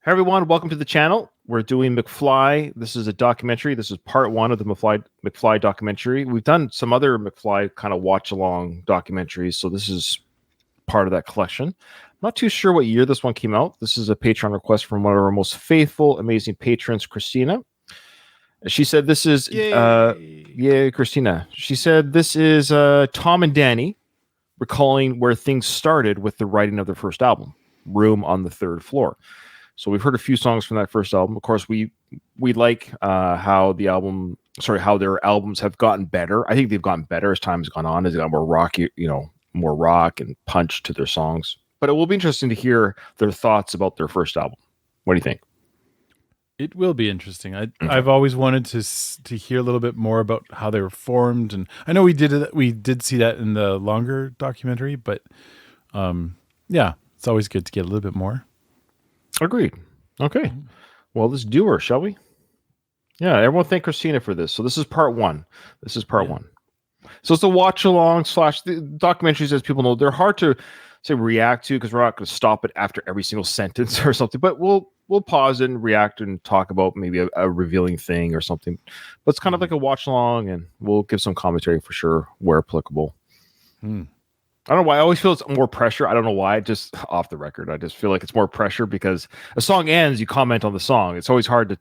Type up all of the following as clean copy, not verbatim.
Hey everyone, welcome to the channel. We're doing Mcfly. This is a documentary. This is part one of the Mcfly documentary. We've done some other Mcfly kind of watch-along documentaries, so this is part of that collection. I'm not too sure what year this one came out. This is a Patreon request from one of our most faithful, amazing patrons, Christina. She said this is... Yay, Christina. She said this is Tom and Danny recalling where things started with the writing of their first album, Room on the Third Floor. So we've heard a few songs from that first album. Of course, we like how their albums have gotten better. I think they've gotten better as time has gone on, as they got more rocky, more rock and punch to their songs. But it will be interesting to hear their thoughts about their first album. What do you think? It will be interesting. I've always wanted to hear a little bit more about how they were formed, and I know we did see that in the longer documentary. But yeah, it's always good to get a little bit more. Agreed. Okay. Well, let's do her, shall we? Yeah, everyone thank Christina for this. So this is part one. One. So it's a watch along / the documentaries, as people know, they're hard to say react to because we're not going to stop it after every single sentence or something. But we'll pause it and react and talk about maybe a revealing thing or something. But it's kind of like a watch along, and we'll give some commentary for sure where applicable. I don't know why. I always feel it's more pressure. I don't know why. Just off the record, I just feel like it's more pressure because a song ends, you comment on the song. It's always hard to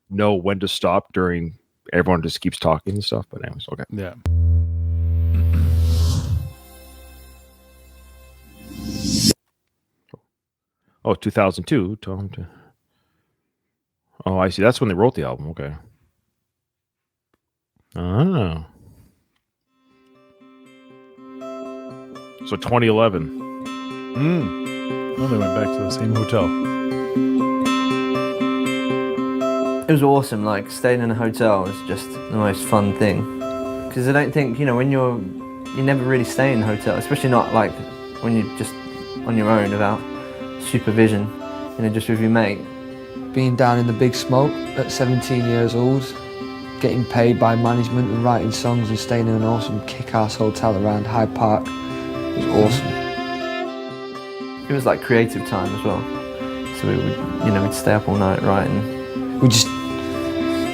know when to stop during everyone just keeps talking and stuff. But anyways, okay. Yeah. Oh, 2002. Oh, I see. That's when they wrote the album. Okay. Oh. So 2011. Well, they went back to the same hotel. It was awesome. Like, staying in a hotel was just the most fun thing. Because I don't think, when you never really stay in a hotel, especially not like when you're just on your own without supervision, just with your mate. Being down in the big smoke at 17 years old, getting paid by management and writing songs and staying in an awesome kick-ass hotel around Hyde Park. It was awesome. It was like creative time as well. So we would, we'd stay up all night writing. We just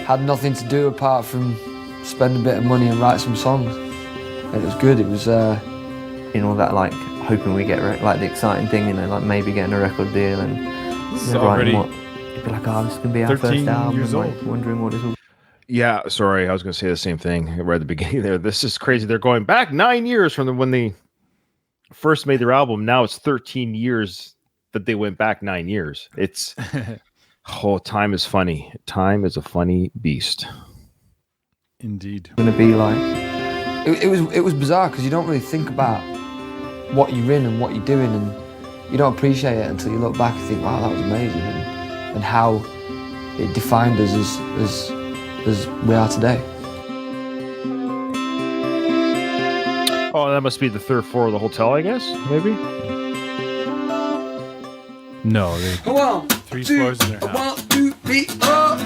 had nothing to do apart from spend a bit of money and write some songs. And it was good. It was, all that like hoping we get like the exciting thing, like maybe getting a record deal and already it'd be like, oh, this is gonna be our first album. Years old. Like, wondering what it's all. Yeah, sorry, I was going to say the same thing right at the beginning there. This is crazy. They're going back 9 years from when they first made their album. Now it's 13 years that they went back 9 years. It's time is funny. Time is a funny beast. Indeed. It's gonna be like it was bizarre because you don't really think about what you're in and what you're doing, and you don't appreciate it until you look back and think, wow, that was amazing, and how it defined us as we are today. Oh, that must be the third floor of the hotel, I guess, maybe? No, they 3 floors in their house. 1, 2, 3, 4.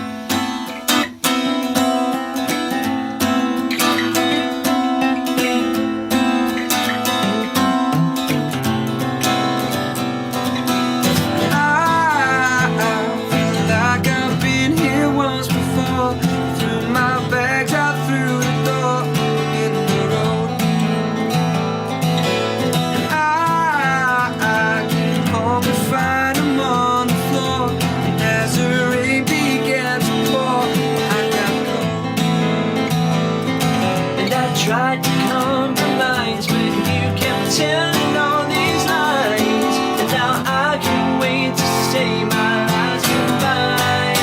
Tried to compromise, but you kept telling all these lies, and now I can't wait to say my last goodbye.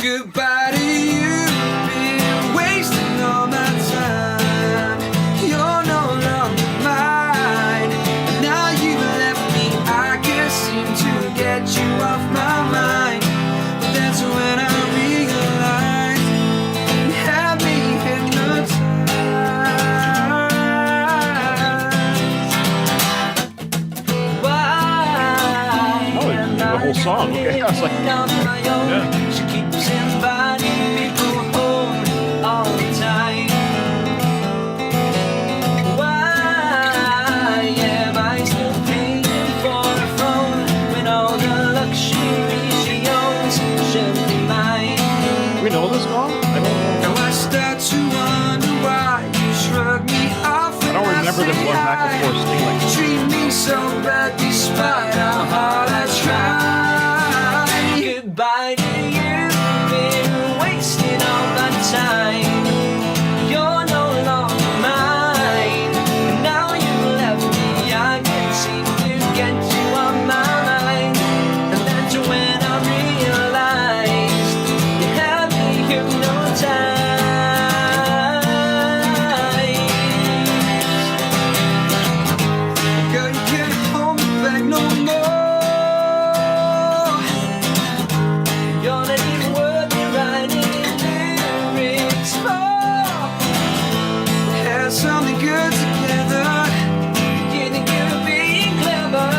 Goodbye to you, been wasting all my time. You're no longer mine, and now you left me. I can't seem to get you off my mind, but that's when I realized you had me hypnotized. Whole song. Okay, I was like, Yeah. She keeps inviting me home all the time. Why am I still paying for a phone when all the luxuries despite how hard I try. Goodbye to you, been wasting all my time. You're no longer mine. Now you left me, I can't seem to get you on my mind. And that's when I realized you had me hypnotized. Girl, you can't hold me back no more. You're not even worth me writing lyrics for. We had something good together. Beginning you being clever.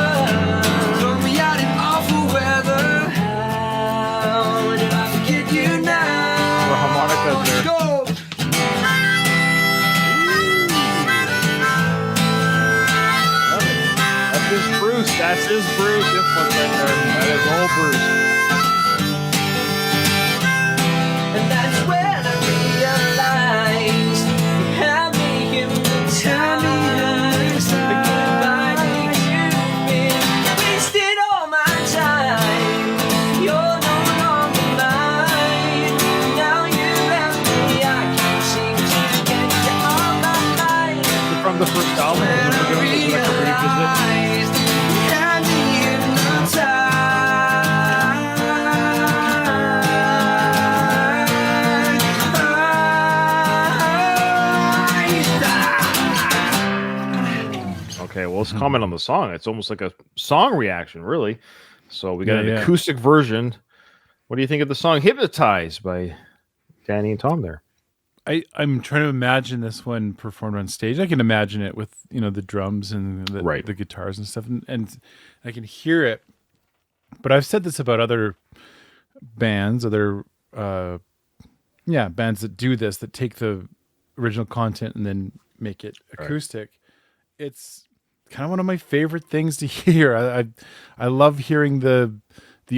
Throw me out in awful weather. How did I forget you now? The harmonicas there. Go! That's his Bruce. That's his Bruce. This one right there. That is old Bruce. And that's when I realized you had me hypnotized. Goodbye to you, been wasted all my time. You're no longer mine. Now you left me, I can't seem to get you on my mind. From the first album. When I This is like a revisit. realized you had me hypnotized. Okay, well, let's comment on the song. It's almost like a song reaction, really. So we got an Yeah. acoustic version. What do you think of the song "Hypnotized" by Danny and Tom there? I'm trying to imagine this one performed on stage. I can imagine it with the drums and Right. the guitars and stuff, and I can hear it. But I've said this about other bands, bands that do this, that take the original content and then make it acoustic. It's kind of one of my favorite things to hear. I love hearing the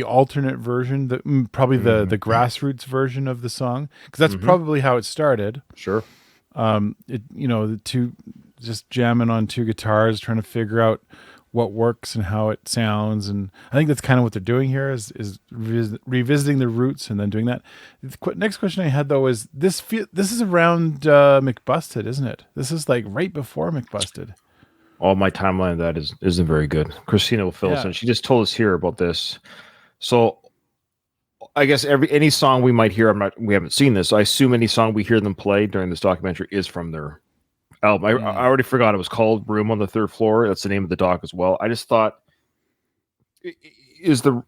alternate version, probably the grassroots version of the song, because that's probably how it started. Sure. The two just jamming on two guitars, trying to figure out what works and how it sounds, and I think that's kind of what they're doing here is revisiting the roots and then doing that. The next question I had though is this is around McBusted, isn't it? This is like right before McBusted. All my timeline of that isn't very good. Christina will fill us in. She just told us here about this. So I guess any song we might hear, we haven't seen this. So I assume any song we hear them play during this documentary is from their album. I already forgot it was called "Room on the Third Floor." That's the name of the doc as well. I just thought, is the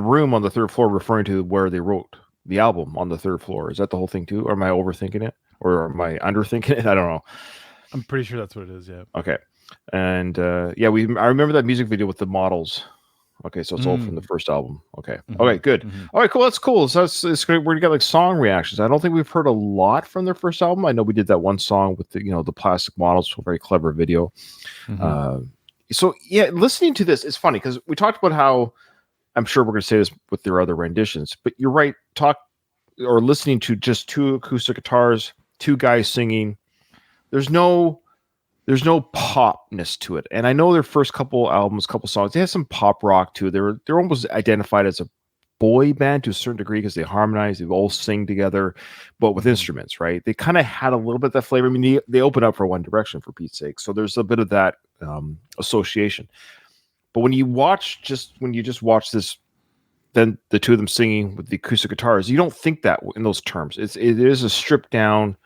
room on the third floor referring to where they wrote the album on the third floor? Is that the whole thing too? Or am I overthinking it? Or am I underthinking it? I don't know. I'm pretty sure that's what it is. Yeah. Okay. And I remember that music video with the models. Okay, so it's all from the first album. Okay. Okay, good. All right, cool. That's cool. So it's great. We're gonna get like song reactions. I don't think we've heard a lot from their first album. I know we did that one song with the plastic models, very clever video. So yeah, listening to this is funny because we talked about how I'm sure we're gonna say this with their other renditions, but you're right. Listening to just two acoustic guitars, two guys singing. There's no popness to it. And I know their first couple songs, they have some pop rock too. They're almost identified as a boy band to a certain degree because they harmonize, they all sing together, but with instruments, right? They kind of had a little bit of that flavor. I mean, they open up for One Direction, for Pete's sake. So there's a bit of that association. But when you just watch this, then the two of them singing with the acoustic guitars, you don't think that in those terms. It is a stripped down.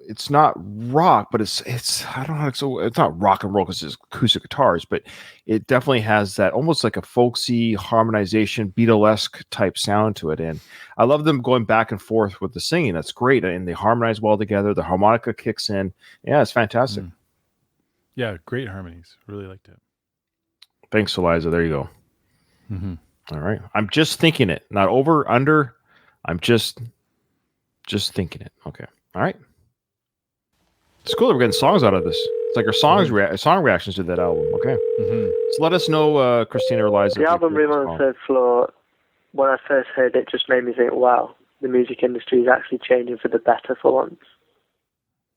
It's not rock, but it's I don't know. So it's not rock and roll because it's acoustic guitars, but it definitely has that almost like a folksy harmonization, Beatlesque type sound to it. And I love them going back and forth with the singing. That's great, and they harmonize well together. The harmonica kicks in. Yeah, it's fantastic. Yeah, great harmonies. Really liked it. Thanks, Eliza. There you go. All right, I'm just thinking it, not over under. I'm just thinking it. Okay. All right. It's cool that we're getting songs out of this. It's like our song reactions to that album. Okay. So let us know, Christina or Eliza. The album Room on the Third Floor, when I first heard it, just made me think, wow, the music industry is actually changing for the better for once.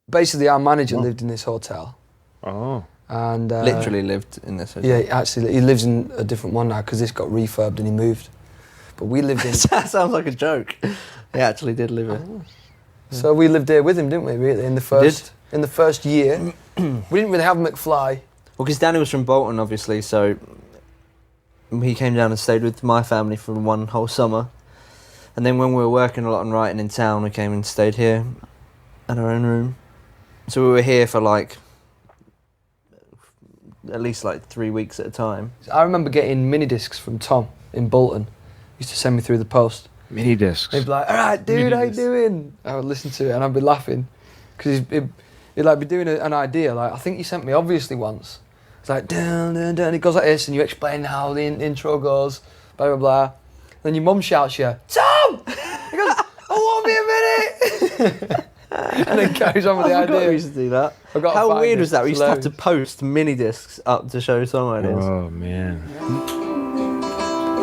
Basically, our manager lived in this hotel. Oh. And Literally lived in this hotel. Yeah, actually, he lives in a different one now because this got refurbed and he moved. But we lived in. That sounds like a joke. He actually did live here. So we lived here with him, didn't we? Really, in the first year, we didn't really have Mcfly. Well, because Danny was from Bolton, obviously, so he came down and stayed with my family for one whole summer. And then when we were working a lot and writing in town, we came and stayed here in our own room. So we were here for like at least like 3 weeks at a time. I remember getting mini discs from Tom in Bolton. He used to send me through the post. Mini discs. He'd be like, "All right, dude, how you doing?" I would listen to it and I'd be laughing because he'd like be doing an idea. Like, I think he sent me Obviously once. It's like dun dun dun. It goes like this, and you explain how the intro goes, blah blah blah. Then your mum shouts you, "Tom!" He goes, "I want me a minute." And then carries on with the I forgot idea. we used to do that. I've got to How find weird it. was that? We It's used to have to hilarious. post mini discs up to show songwriters. Oh man.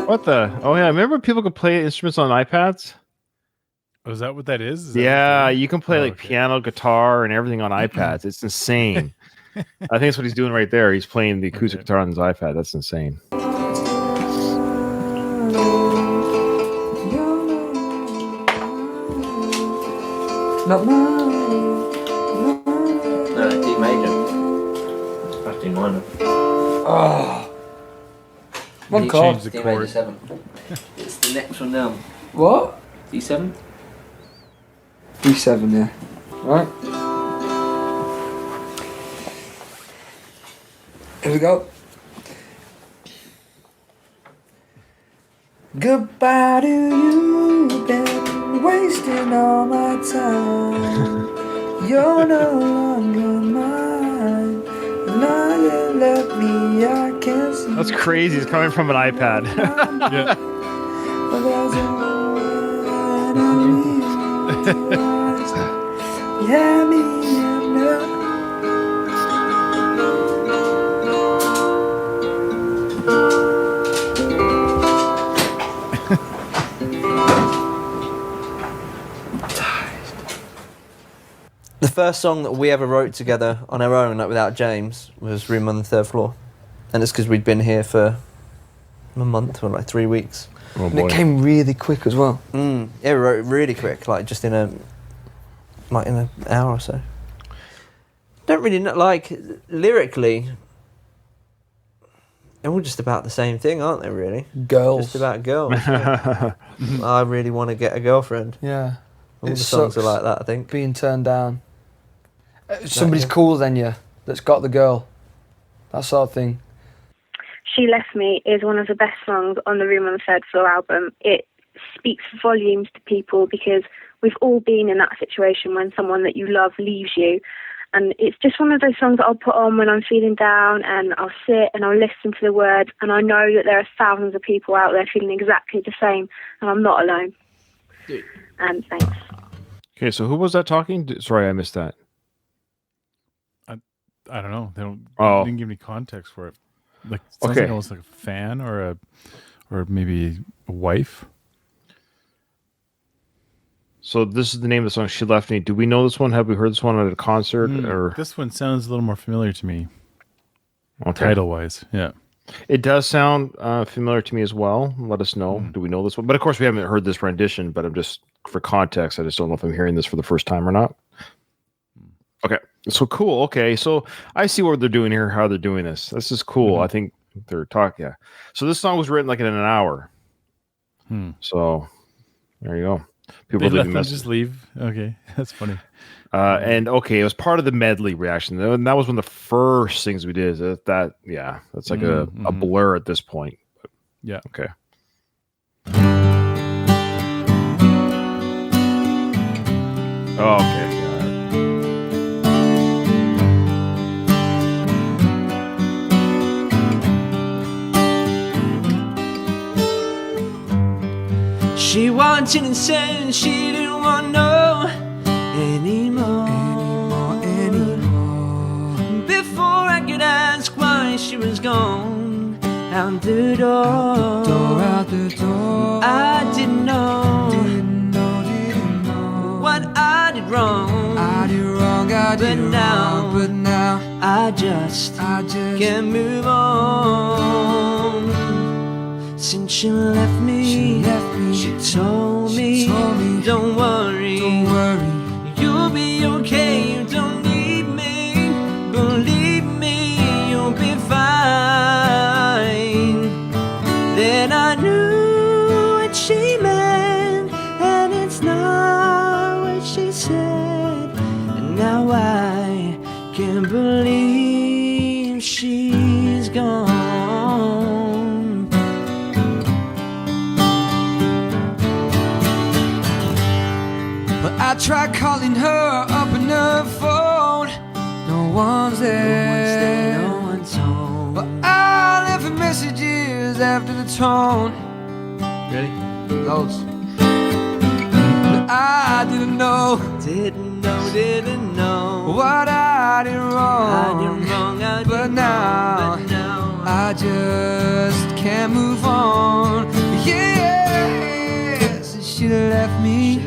What the? Oh yeah, remember people could play instruments on iPads? Oh, is that what that is? Is that Yeah, what you can play Oh, like okay. piano, guitar, and everything on iPads. It's insane. I think that's what he's doing right there. He's playing the acoustic Okay. guitar on his iPad. That's insane. Not mine. No, D major. That's D minor. Oh. One You chord. changed the D major chord. 7. It's the next one down. What? D7? D7, yeah. Right. Here we go. Goodbye to you, been wasting all my time. You're no longer mine. Now you left me, I can't see. That's crazy. It's coming from an iPad. Yeah. But there's a way to realize. Yeah, me and her. The first song that we ever wrote together on our own, like without James, was Room on the Third Floor. And it's because we'd been here for a month or like 3 weeks. Oh And it came really quick as well. Yeah, we wrote it really quick, like just in an hour or so. Don't really know, like, lyrically, they're all just about the same thing, aren't they, really? Girls. Just about girls. Yeah. I really want to get a girlfriend. Yeah. All It the songs are sucks. like that, I think. Being turned down. Somebody's yeah. cooler than you that's got the girl. That sort of thing. She Left Me is one of the best songs on the Room on the Third Floor album. It speaks volumes to people because we've all been in that situation when someone that you love leaves you. And it's just one of those songs that I'll put on when I'm feeling down, and I'll sit and I'll listen to the words, and I know that there are thousands of people out there feeling exactly the same, and I'm not alone. And thanks. Okay, so who was that talking? Sorry, I missed that. I don't know. They Oh. didn't give me context for it. Like, it sounds Okay. like almost like a fan or maybe a wife. So this is the name of the song, She Left Me. Do we know this one? Have we heard this one at a concert? Or This one sounds a little more familiar to me, okay. title wise. Yeah. It does sound familiar to me as well. Let us know. Do we know this one? But of course, we haven't heard this rendition. But I'm just for context. I just don't know if I'm hearing this for the first time or not. Okay, so cool. Okay, so I see what they're doing here. How they're doing this. This is cool. I think they're talking. Yeah. So this song was written like in an hour. So there you go. People They let leaving them messages. just leave. Okay, that's funny. And okay, it was part of the medley reaction. And that was one of the first things we did. That's like a blur at this point. Yeah. Okay. Oh, okay. She wanted and said she didn't want to know anymore. Before I could ask why she was gone, out the door, I didn't know what I did wrong. But now I just can't move on. Since she left me, she told me, don't worry, you'll be okay, you don't need me, believe me, you'll be fine. Then I knew what she meant, and it's not what she said, and now I can't believe she's gone. But I tried calling her up on her phone. No one's there, no one's home. But I left her messages after the tone. Ready? Loads. But I didn't know what I did wrong. But now I just can't move on. Yeah, since she left me,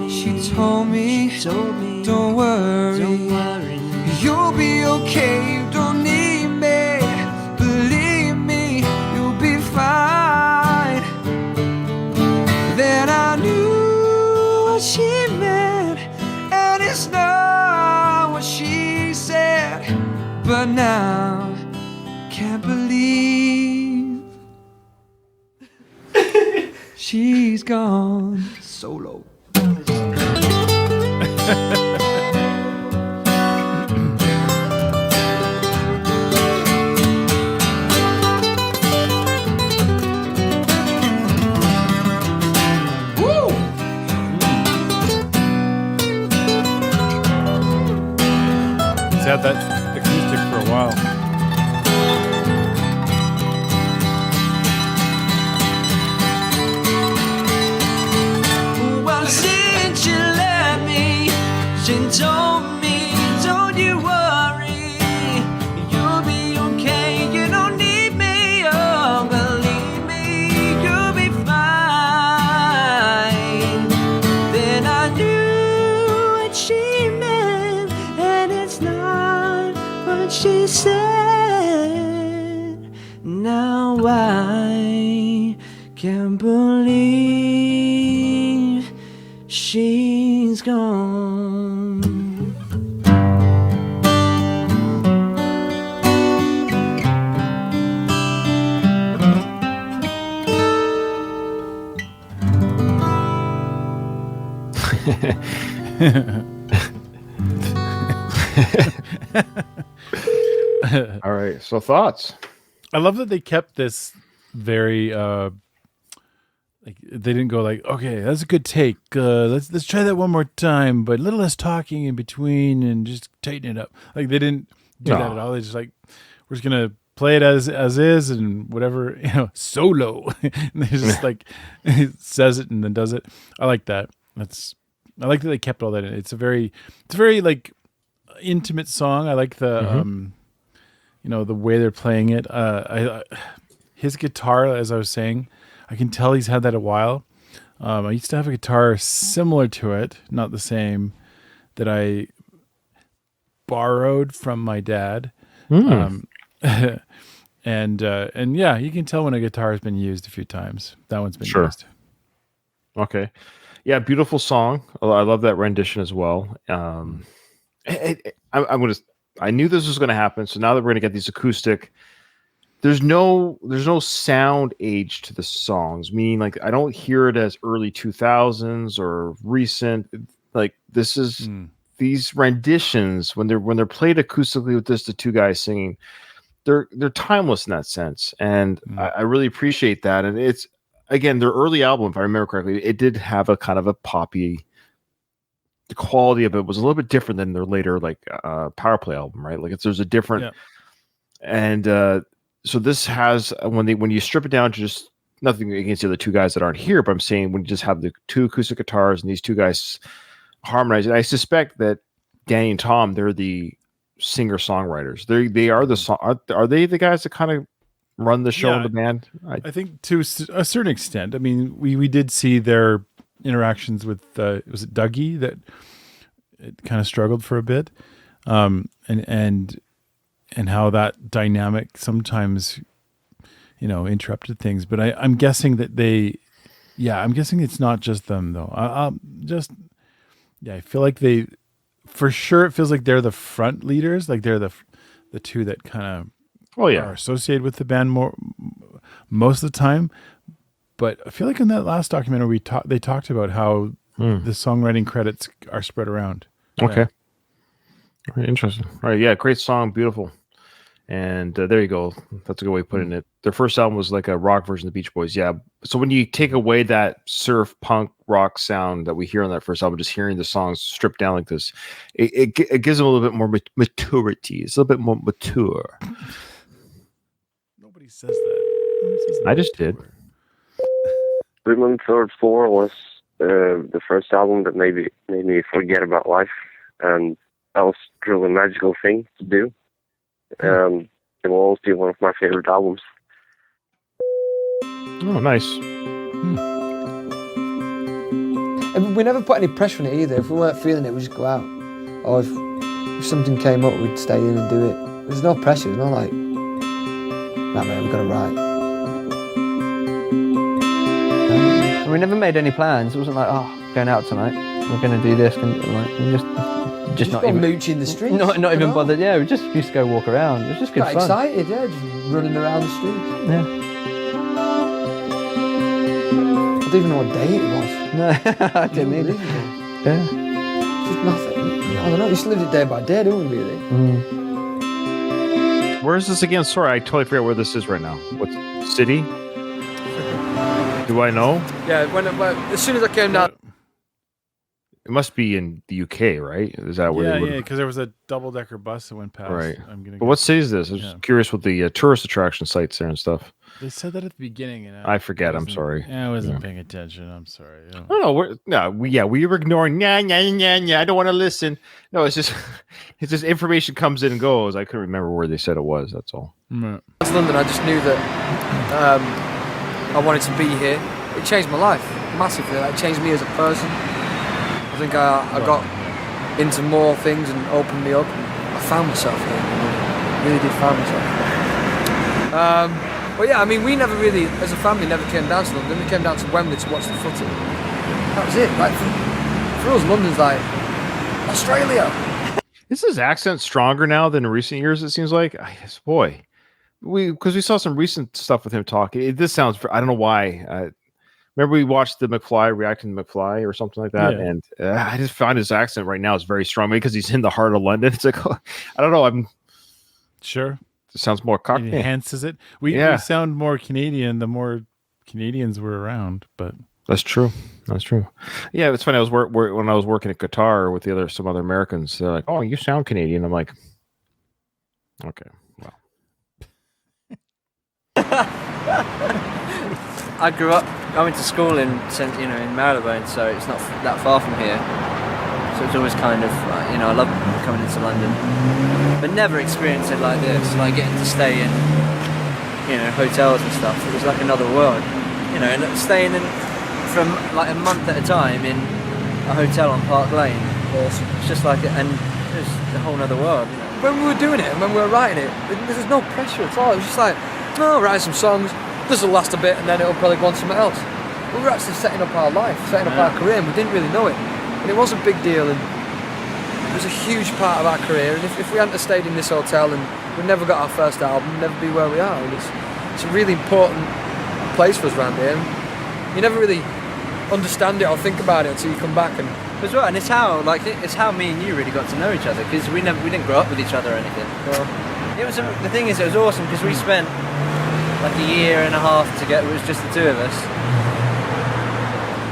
she told me, don't worry, you'll be okay, you don't need me, believe me, you'll be fine. Then I knew what she meant, and it's not what she said, but now can't believe she's gone. Solo. It's had that acoustic for a while. Well, since you left me, she told me, don't you worry, you'll be okay, you don't need me, oh, believe me, you'll be fine. Then I knew what she meant, and it's not what she said. Now I can't believe she's gone. All right. So thoughts? I love that they kept this very like they didn't go like, okay, that's a good take. Let's try that one more time, but a little less talking in between and just tighten it up. Like they didn't do that at all. They just like, we're just gonna play it as is and whatever, solo. And they just like says it and then does it. I like that. I like that they kept all that in. It's a very like intimate song. I like the the way they're playing it. His guitar, as I was saying, I can tell he's had that a while. I used to have a guitar similar to it, not the same, that I borrowed from my dad. And yeah, you can tell when a guitar has been used a few times. That one's been used. Okay. Yeah, beautiful song. I love that rendition as well. I knew this was going to happen. So now that we're going to get these acoustic, there's no sound age to the songs. Meaning, like, I don't hear it as early 2000s or recent. Like, this is these renditions when they're played acoustically with just the two guys singing. They're timeless in that sense, and I really appreciate that. And it's, again, their early album, if I remember correctly, it did have a kind of a poppy. The quality of it was a little bit different than their later Power Play album, right? Like there's a different, and so this has when you strip it down to just nothing against the other two guys that aren't here, but I'm saying when you just have the two acoustic guitars and these two guys harmonizing, I suspect that Danny and Tom, they're the singer songwriters. They are the song. Are they the guys that kind of run the show in the band? I think to a certain extent. I mean, we did see their interactions with was it Dougie that it kind of struggled for a bit, and how that dynamic sometimes, interrupted things. But I'm guessing that I'm guessing it's not just them though. I feel like for sure, it feels like they're the front leaders, like they're the two that kind of are associated with the band most of the time. But I feel like in that last documentary they talked about how the songwriting credits are spread around. Okay. Very interesting. All right, yeah, great song, beautiful. And there you go. That's a good way of putting it. Their first album was like a rock version of the Beach Boys. Yeah. So when you take away that surf punk rock sound that we hear on that first album, just hearing the songs stripped down like this, it gives them a little bit more maturity. It's a little bit more mature. Nobody says that. I just did. Women Third Floor was the first album that made me forget about life, and that was a really magical thing to do. It will always be one of my favorite albums. Oh, nice. And we never put any pressure on it either. If we weren't feeling it, we'd just go out. Or if something came up, we'd stay in and do it. There's no pressure. There's no like, nah, man, we've got to write. We never made any plans. It wasn't like, going out tonight. We're going to do this. And we just not even mooch in the streets. Not even bothered. Yeah, we just used to go walk around. It was just good fun. Excited, yeah, just running around the streets. Yeah. I don't even know what day it was. No, I didn't either. Yeah. Just nothing. I don't know. We just lived it day by day, don't we? Really. Where is this again? Sorry, I totally forget where this is right now. What city? Do I know? Yeah. As soon as I came down. It must be in the UK, right? Is that where? Yeah, because there was a double-decker bus that went past. Right. But what city is this? I was just curious with the tourist attraction sites there and stuff. They said that at the beginning, and I forget. I'm sorry. I wasn't paying attention. I'm sorry. We were ignoring. Nah. I don't want to listen. No, it's just information comes in and goes. I couldn't remember where they said it was. That's all. To London, I just knew that I wanted to be here. It changed my life massively. It changed me as a person. I think I got into more things and opened me up. I found myself here. I really did find myself. But yeah, I mean, we never really, as a family, never came down to London. We came down to Wembley to watch the footy. That was it. Like for us, London's like Australia. Is his accent stronger now than in recent years? It seems like, boy, because we saw some recent stuff with him talking. This sounds, I don't know why. Remember we watched the Mcfly, reacting to Mcfly or something like that, and I just found his accent right now is very strong because he's in the heart of London. It's like, I don't know. I'm sure it sounds more cockney. It enhances it. We sound more Canadian the more Canadians were around, but that's true. That's true. Yeah, it's funny. I was when I was working at Qatar with some other Americans. They're like, "Oh, you sound Canadian." I'm like, "Okay, well." I went to school in Marylebone, so it's not that far from here. So it's always kind of, I love coming into London, but never experienced it like this, like getting to stay in, hotels and stuff. It was like another world, and staying in from like a month at a time in a hotel on Park Lane. Awesome. It's just like, and it was a whole other world. When we were doing it and when we were writing it, there was no pressure at all. It was just like, write some songs. This will last a bit and then it'll probably go on something else. We were actually setting up our life, setting up our career, and we didn't really know it. And it was a big deal, and it was a huge part of our career. And if we hadn't have stayed in this hotel and we never got our first album, we'd never be where we are. And it's a really important place for us around here. And you never really understand it or think about it until you come back. And as well, and it's how me and you really got to know each other, because we didn't grow up with each other or anything. Well, the thing is, it was awesome because we spent like a year and a half together. It was just the two of us,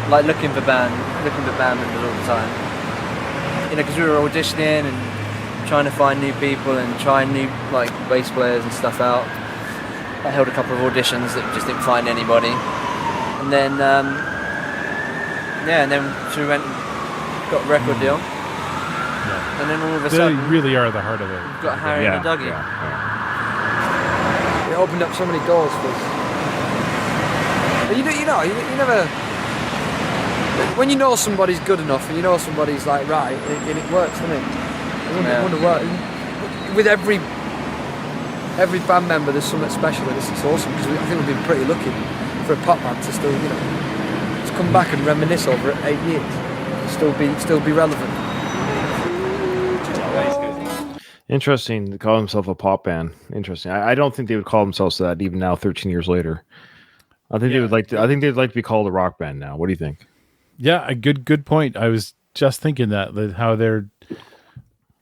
like looking for band members all the time. Because we were auditioning and trying to find new people and trying new like bass players and stuff out. I held a couple of auditions that just didn't find anybody, and then so we went and got a record deal, and then all of a sudden they really are the heart of it. We've got Harry and the Dougie. It opened up so many doors for us. But you never. When you know somebody's good enough and you know somebody's like right, and it works, doesn't it? I wonder what with every every band member, there's something special with this. It's awesome because I think we've been pretty lucky for a pop band to still, to come back and reminisce over 8 years, still be relevant. Interesting to call himself a pop band. Interesting. I don't think they would call themselves that even now, 13 years later. I think they would like to. I think they'd like to be called a rock band now. What do you think? Yeah, a good point. I was just thinking that how they're.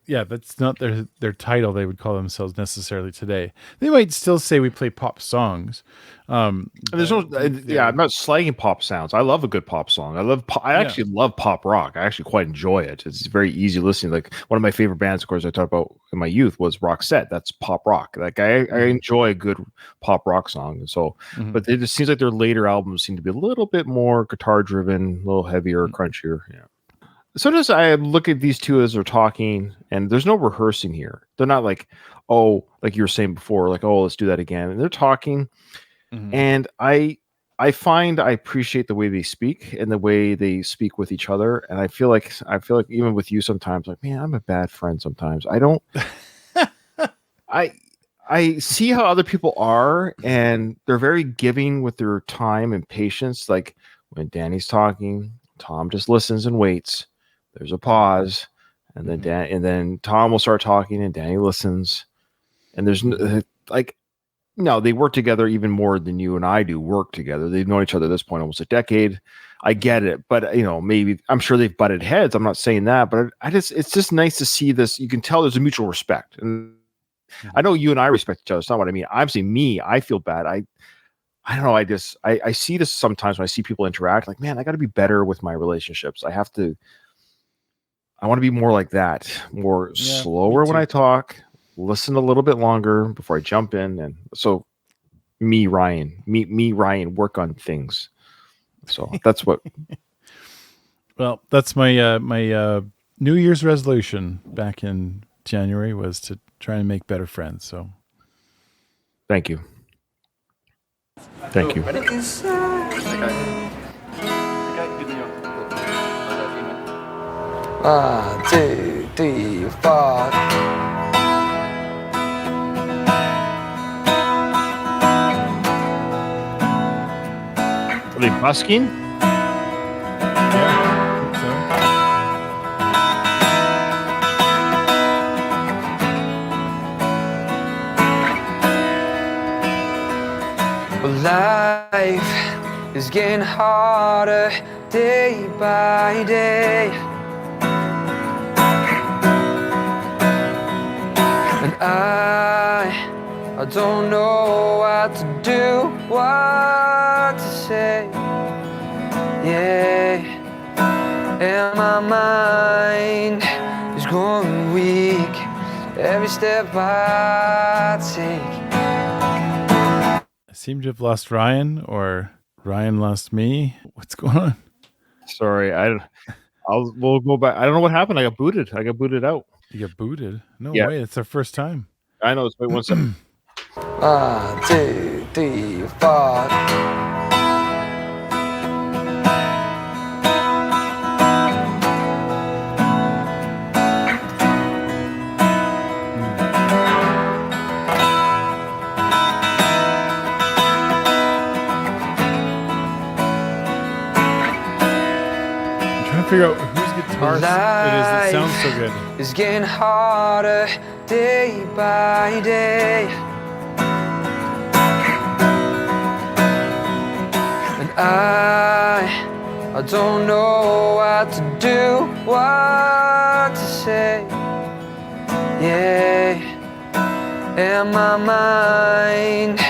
Yeah, that's not their title. They would call themselves necessarily today. They might still say we play pop songs. There's no, I'm not slagging pop sounds. I love a good pop song. I actually love pop rock. I actually quite enjoy it. It's very easy listening. Like one of my favorite bands, of course, I talked about in my youth was Roxette. That's pop rock. Like I enjoy a good pop rock song. And so, but it just seems like their later albums seem to be a little bit more guitar driven, a little heavier, crunchier. Yeah. Sometimes I look at these two as they're talking, and there's no rehearsing here. They're not like, oh, like you were saying before, like, oh, let's do that again. And they're talking, and I find I appreciate the way they speak and the way they speak with each other. And I feel like even with you sometimes, like, man, I'm a bad friend sometimes. I don't. I see how other people are, and they're very giving with their time and patience. Like when Danny's talking, Tom just listens and waits. There's a pause, and then then Tom will start talking, and Danny listens. And there's no, they work together even more than you and I do work together. They've known each other at this point almost a decade. I get it, but maybe I'm sure they've butted heads. I'm not saying that, but it's just nice to see this. You can tell there's a mutual respect, and I know you and I respect each other. It's not what I mean. I'm saying me. I feel bad. I don't know. I see this sometimes when I see people interact. Like, man, I got to be better with my relationships. I want to be more like that, more slower when I talk, listen a little bit longer before I jump in. And so me, Ryan, work on things. So that's what. Well, that's my my New Year's resolution back in January was to try and make better friends. So thank you. Thank you. 1, 2, 3, 4. Are they busking? Well, life is getting harder day by day, and I don't know what to do, what to say. Yeah, and my mind is growing weak every step I take. I seem to have lost Ryan, or Ryan lost me. What's going on? Sorry, we'll go back. I don't know what happened. I got booted out. You got booted? No Yeah. way. It's our first time. I know. Wait 1 second. 1, 2, 3, 4. Figure out whose guitar it is that sounds so good. It's getting harder day by day, and I don't know what to do, what to say. Yeah, and my mind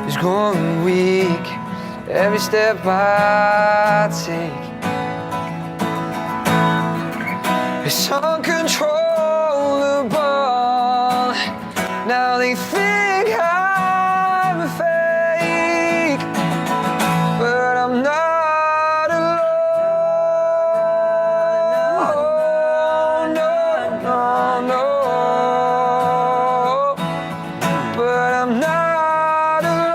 is growing weak every step I take. It's uncontrollable. Now they think I'm fake, but I'm not alone. No, no, no. But I'm not alone.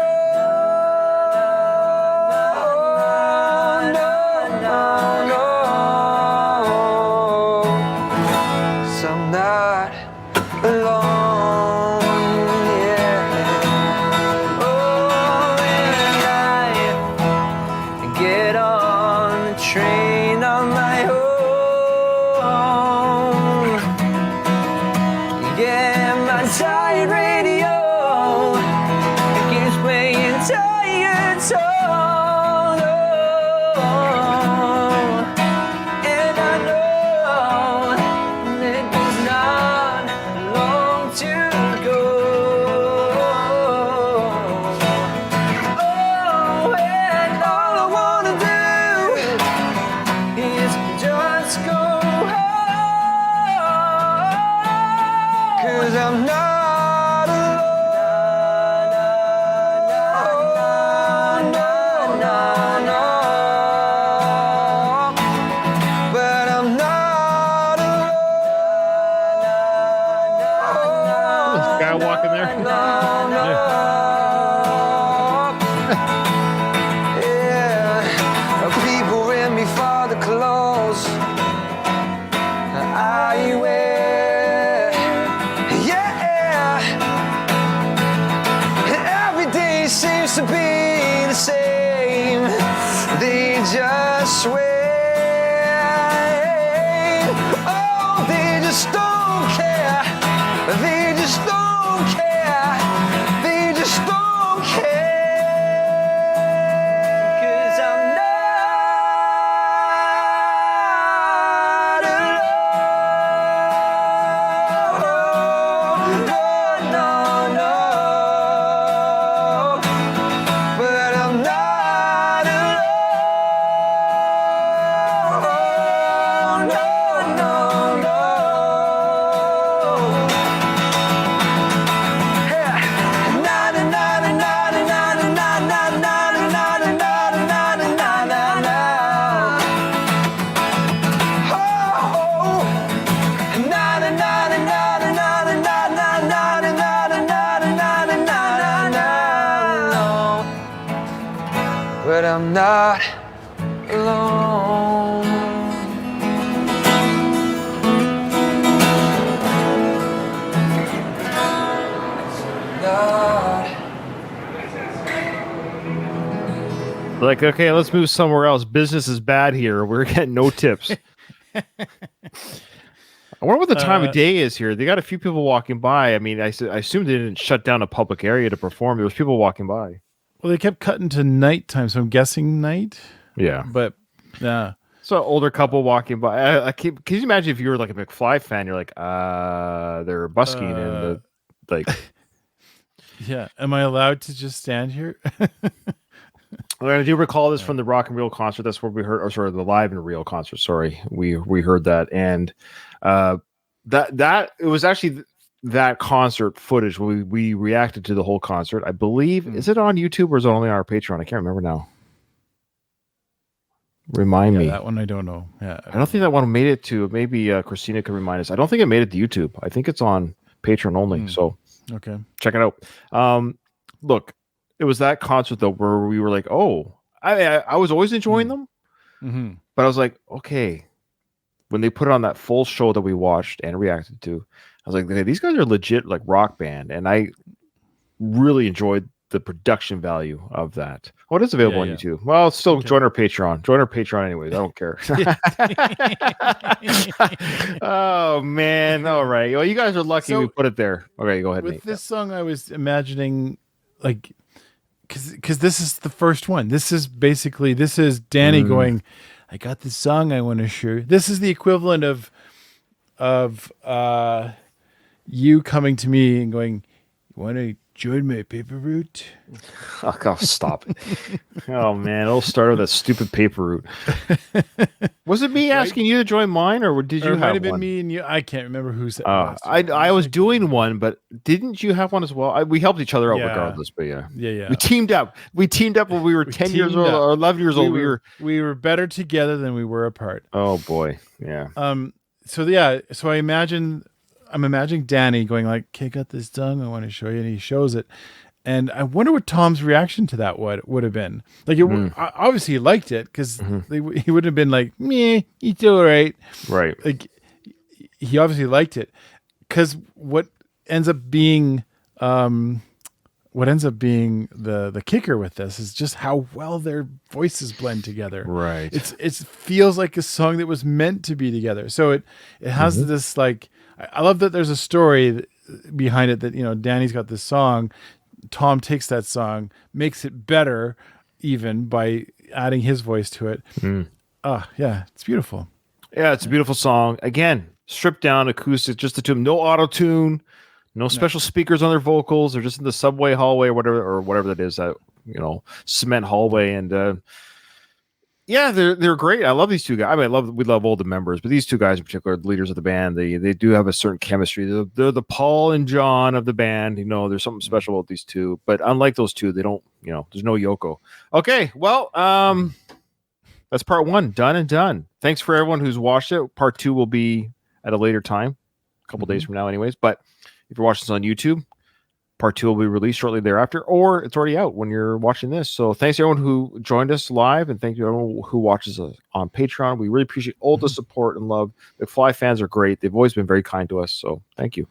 No, no, no. Yeah, people in me for the clothes I wear. Yeah, every day seems to be the same. They just swear. Oh, they just don't care. They just don't care. They just don't care. 'Cause I'm not alone. No, no, no. But I'm not alone. No, no, no. But I'm not alone. Like, okay, let's move somewhere else. Business is bad here. We're getting no tips. I wonder what the time of day is here. They got a few people walking by. I mean, I assume they didn't shut down a public area to perform. There was people walking by. Well, they kept cutting to nighttime, so I'm guessing night. Yeah. But yeah. So older couple walking by. Can you imagine if you were like a McFly fan? You're like, they're busking and the like. Yeah. Am I allowed to just stand here? I do recall this from the Rock and Reel concert. That's where we heard, or sorry, the Live and Reel concert. Sorry, we heard that, and that it was actually that concert footage. We reacted to the whole concert. I believe is it on YouTube or is it only on our Patreon? I can't remember now. Remind me. That one I don't know. Yeah, I don't think that one made it to. Maybe Christina could remind us. I don't think it made it to YouTube. I think it's on Patreon only. So okay, check it out. Look. It was that concert though where we were like, oh, I was always enjoying them, but I was like, okay, when they put on that full show that we watched and reacted to, I was like, okay, these guys are legit like rock band, and I really enjoyed the production value of that. Oh, it is available on YouTube. Well, still join our Patreon. Join our Patreon anyways. I don't care. Oh man! All right. Well, you guys are lucky we put it there. Okay, go ahead. With Nate. this song, I was imagining like. Because this is the first one. This is Danny going, I got this song I want to share. This is the equivalent of you coming to me and going, you want to join my paper route? Oh, stop it. Oh man, it'll start with that stupid paper route. Was it me asking you to join mine, or did you have one? It might have been me and you. I can't remember who said I was doing one, but didn't you have one as well? We helped each other out regardless, but yeah. We teamed up. We teamed up when we were 10 years old or 11 years old. We were better together than we were apart. Oh boy. Yeah. So I'm imagining Danny going like, okay, I got this song I want to show you, and he shows it. And I wonder what Tom's reaction to that would have been. Like, obviously he liked it because he wouldn't have been like, meh, it's all right. Right. Like, he obviously liked it because what ends up being the kicker with this is just how well their voices blend together. Right. It feels like a song that was meant to be together. So it has this like, I love that there's a story behind it that, you know, Danny's got this song. Tom takes that song, makes it better even by adding his voice to it. Yeah, it's beautiful. Yeah, it's a beautiful song. Again, stripped down acoustic, just the two, no auto tune, no special speakers on their vocals. They're just in the subway hallway or whatever that is, that, you know, cement hallway. And yeah, they're great. I love these two guys. I mean, we love all the members, but these two guys in particular, the leaders of the band, they do have a certain chemistry. They're the Paul and John of the band. You know, there's something special about these two. But unlike those two, they don't, you know, there's no Yoko. Okay, well, that's part one, done and done. Thanks for everyone who's watched it. Part two will be at a later time, a couple days from now, anyways. But if you're watching this on YouTube, Part 2 will be released shortly thereafter, or it's already out when you're watching this. So thanks to everyone who joined us live, and thank you to everyone who watches us on Patreon. We really appreciate all the support and love. McFly fans are great. They've always been very kind to us, so thank you.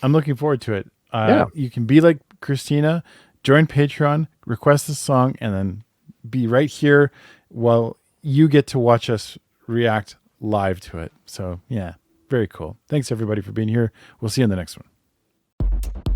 I'm looking forward to it. Yeah. You can be like Christina, join Patreon, request a song, and then be right here while you get to watch us react live to it. So, yeah, very cool. Thanks, everybody, for being here. We'll see you in the next one.